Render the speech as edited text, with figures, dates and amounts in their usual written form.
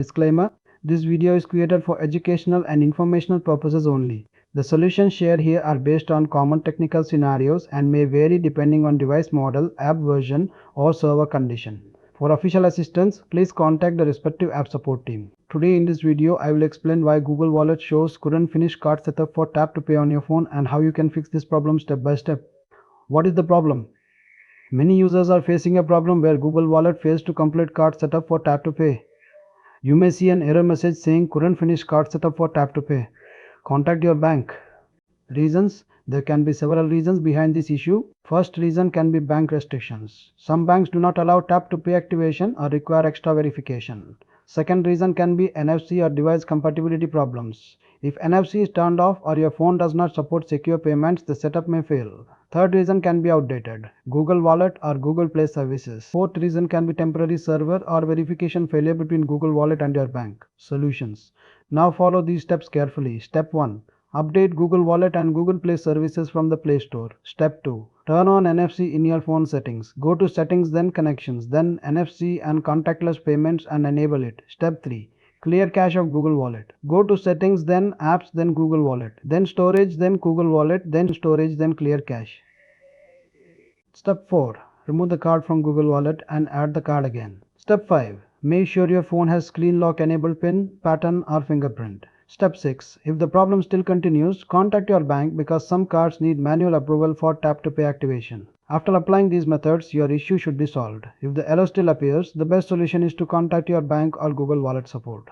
Disclaimer: this video is created for educational and informational purposes only. The solutions shared here are based on common technical scenarios and may vary depending on device model, app version, or server condition. For official assistance, please contact the respective app support team. Today in this video, I will explain why Google Wallet shows couldn't finish card setup for tap to pay on your phone and how you can fix this problem step by step. What is the problem? Many users are facing a problem where Google Wallet fails to complete card setup for tap to pay. You may see an error message saying couldn't finish card setup for tap to pay. Contact your bank. Reasons: there can be several reasons behind this issue. First reason can be bank restrictions. Some banks do not allow tap to pay activation or require extra verification. Second reason can be NFC or device compatibility problems. If NFC is turned off or your phone does not support secure payments, the setup may fail. Third reason can be outdated Google Wallet or Google Play services. Fourth reason can be temporary server or verification failure between Google Wallet and your bank. Solutions: now follow these steps carefully. Step 1. Update Google Wallet and Google Play services from the Play Store. Step 2. Turn on NFC in your phone settings. Go to Settings, then Connections, then NFC and contactless payments and enable it. Step 3. Clear cache of Google Wallet. Go to Settings, then Apps, then Google Wallet, then Storage, then Google Wallet, then Storage, then Clear cache. Step 4. Remove the card from Google Wallet and add the card again. Step 5. Make sure your phone has screen lock enabled PIN, pattern or fingerprint. Step 6. If the problem still continues, contact your bank because some cards need manual approval for tap to pay activation. After applying these methods, your issue should be solved. If the error still appears, the best solution is to contact your bank or Google Wallet support.